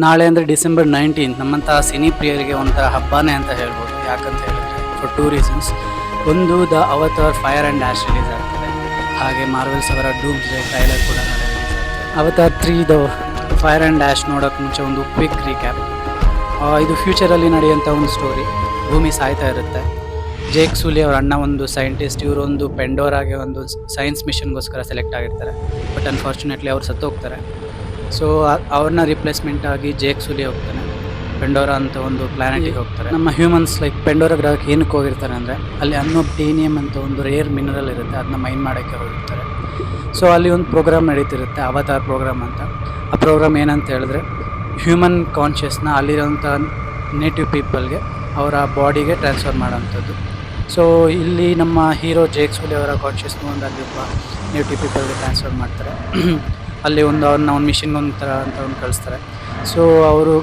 ನಾಳೆ ಅಂದರೆ ಡಿಸೆಂಬರ್ 19 ನಮ್ಮಂತಹ ಸಿನಿ ಪ್ರಿಯರಿಗೆ ಒಂಥರ ಹಬ್ಬನೇ ಅಂತ ಹೇಳ್ಬೋದು. ಯಾಕಂತ ಹೇಳಿದ್ರೆ ಫಾರ್ ಟೂ ರೀಸನ್ಸ್. ಒಂದು the avatar fire and ash release ಆಗ್ತದೆ. ಹಾಗೆ ಮಾರ್ವೆಲ್ಸ್ ಅವರ ಡೂಮ್ಸ್ಡೇ ಟ್ರೈಲರ್ ಕೂಡ ನಾಳೆ ರಿಲೀಸ್ ಆಗ್ತದೆ. Avatar 3 the fire and ash ನೋಡೋಕ್ಕೆ ಮುಂಚೆ ಒಂದು ಕ್ವಿಕ್ ರೀಕ್ಯಾಪ್. ಇದು ಫ್ಯೂಚರಲ್ಲಿ ನಡೆಯುವಂಥ ಒಂದು ಸ್ಟೋರಿ. ಭೂಮಿ ಸಾಯ್ತಾ ಇರುತ್ತೆ. ಜೇಕ್ ಸೂಲಿ ಅವರ ಅಣ್ಣ ಒಂದು ಸೈಂಟಿಸ್ಟ್, ಇವರು ಒಂದು ಪೆಂಡೋರಾಗೆ ಒಂದು ಸೈನ್ಸ್ ಮಿಷನ್ಗೋಸ್ಕರ ಸೆಲೆಕ್ಟ್ ಆಗಿರ್ತಾರೆ. ಬಟ್ ಅನ್ಫಾರ್ಚುನೇಟ್ಲಿ ಅವ್ರು ಸತ್ತೋಗ್ತಾರೆ. ಸೊ ಅವ್ರನ್ನ ರಿಪ್ಲೇಸ್ಮೆಂಟ್ ಆಗಿ ಜೇಕ್ ಸೂಲಿ ಹೋಗ್ತಾನೆ. ಪೆಂಡೋರಾ ಅಂತ ಒಂದು ಪ್ಲಾನೆಟಿಗೆ ಹೋಗ್ತಾರೆ. ನಮ್ಮ ಹ್ಯೂಮನ್ಸ್ ಲೈಕ್ ಪೆಂಡೋರಾ ಗ್ರಹಕ್ಕೆ ಏನಕ್ಕೆ ಹೋಗಿರ್ತಾರೆ ಅಂದರೆ ಅಲ್ಲಿ ಅನ್ನೊಬ್ಟೇನಿಯಮ್ ಅಂತ ಒಂದು ರೇರ್ ಮಿನರಲ್ ಇರುತ್ತೆ, ಅದನ್ನ ಮೈನ್ ಮಾಡೋಕ್ಕೆ ಹೋಗಿರ್ತಾರೆ. ಸೊ ಅಲ್ಲಿ ಒಂದು ಪ್ರೋಗ್ರಾಮ್ ನಡೀತಿರುತ್ತೆ, ಅವತಾರ್ ಪ್ರೋಗ್ರಾಮ್ ಅಂತ. ಆ ಪ್ರೋಗ್ರಾಮ್ ಏನಂತ ಹೇಳಿದ್ರೆ ಹ್ಯೂಮನ್ ಕಾನ್ಷಿಯಸ್ನ ಅಲ್ಲಿರೋಂಥ ನೇಟಿವ್ ಪೀಪಲ್ಗೆ ಅವರ ಬಾಡಿಗೆ ಟ್ರಾನ್ಸ್ಫರ್ ಮಾಡೋವಂಥದ್ದು. ಸೊ ಇಲ್ಲಿ ನಮ್ಮ ಹೀರೋ ಜೇಕ್ ಸೂಲಿ ಅವರ ಕಾನ್ಷಿಯಸ್ನ ಒಂದು ಅಲ್ಲಿ ಒಬ್ಬ ನೇಟಿವ್ ಪೀಪಲ್ಗೆ ಟ್ರಾನ್ಸ್ಫರ್ ಮಾಡ್ತಾರೆ. ಅಲ್ಲಿ ಅವ್ರನ್ನ ಒಂದು ಮಿಷನ್ಗೊಂಥರ ಅಂತ ಒಂದು ಕಳಿಸ್ತಾರೆ. ಸೊ ಅವರು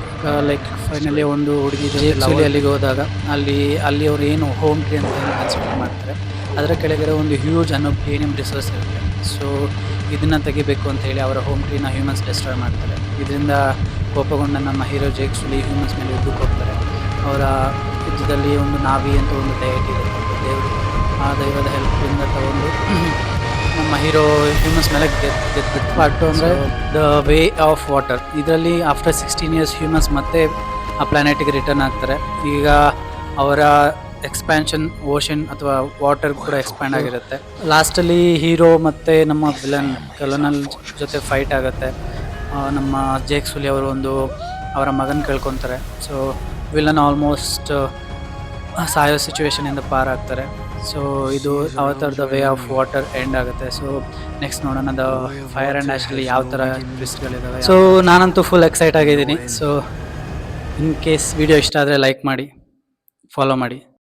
ಲೈಕ್ ಫೈನಲಿ ಒಂದು ಹುಡುಗಿ ಜೇಕ್ ಸೂಲಿ ಅಲ್ಲಿಗೆ ಹೋದಾಗ ಅಲ್ಲಿ ಅವ್ರು ಏನು ಹೋಮ್ ಟ್ರೀ ಅಂತ ಏನು ಕನ್ಸಿಡರ್ ಮಾಡ್ತಾರೆ, ಅದರ ಕೆಳಗಡೆ ಒಂದು ಹ್ಯೂಜ್ ಅನ್ನೊಬ್ಟೇನಿಯಮ್ ರಿಸೋರ್ಸ್ ಇರುತ್ತೆ. ಸೊ ಇದನ್ನು ತೆಗಿಬೇಕು ಅಂತ ಹೇಳಿ ಅವರ ಹೋಮ್ ಟ್ರೀನ ಹ್ಯೂಮನ್ಸ್ ಡಿಸ್ಟ್ರಾಯ್ ಮಾಡ್ತಾರೆ. ಇದರಿಂದ ಕೋಪಗೊಂಡ ನಮ್ಮ ಹೀರೋ ಜೇಕ್ ಸೂಲಿ ಹ್ಯೂಮನ್ಸ್ ಮೇಲೆ ಯುದ್ಧಕ್ಕೆ ಹೋಗ್ತಾರೆ. ಅವರ ಯುದ್ಧದಲ್ಲಿ ಒಂದು ನಾವಿ ಅಂತ ಒಂದು ಡಯಟ್ ಇದೆ, ದೇವರು. ಆ ದೈವದ ಹೆಲ್ಪಿಂದ ತಗೊಂಡು ನಮ್ಮ ಹೀರೋ ಹ್ಯೂಮನ್ಸ್ ಮೇಲೆ ಗೆದ್ಬಿಟ್ಟು. ಪಾರ್ಟ್ 2 ಅಂದರೆ ದ ವೇ ಆಫ್ ವಾಟರ್. ಇದರಲ್ಲಿ ಆಫ್ಟರ್ 16 years ಹ್ಯೂಮನ್ಸ್ ಮತ್ತೆ ಆ ಪ್ಲಾನೆಟಿಗೆ ರಿಟರ್ನ್ ಆಗ್ತಾರೆ. ಈಗ ಅವರ ಎಕ್ಸ್ಪ್ಯಾನ್ಷನ್ ಓಷನ್ ಅಥವಾ ವಾಟರ್ ಕೂಡ ಎಕ್ಸ್ಪ್ಯಾಂಡ್ ಆಗಿರುತ್ತೆ. ಲಾಸ್ಟಲ್ಲಿ ಹೀರೋ ಮತ್ತು ನಮ್ಮ ವಿಲನ್ ಜೊತೆ ಫೈಟ್ ಆಗುತ್ತೆ. ನಮ್ಮ ಜೇಕ್ ಸೂಲಿ ಅವರು ಅವರ ಮಗನ ಕಳ್ಕೊತಾರೆ. ಸೊ ವಿಲನ್ ಆಲ್ಮೋಸ್ಟ್ ಸಾಯೋ ಸಿಚುವೇಶನಿಂದ ಪಾರಾಗ್ತಾರೆ. ಸೊ ಇದು avatar the way of water end ಆಗುತ್ತೆ. ಸೊ ನೆಕ್ಸ್ಟ್ ನೋಡೋಣ ದ ಫೈರ್ ಆ್ಯಂಡ್ ಆ್ಯಶಲ್ಲಿ ಯಾವ ಥರ ಟ್ವಿಸ್ಟ್ಗಳಿದ್ದಾವೆ. ಸೊ ನಾನಂತೂ ಫುಲ್ ಎಕ್ಸೈಟ್ ಆಗಿದ್ದೀನಿ. ಸೊ ಇನ್ ಕೇಸ್ ವಿಡಿಯೋ ಇಷ್ಟ ಆದರೆ ಲೈಕ್ ಮಾಡಿ, ಫಾಲೋ ಮಾಡಿ.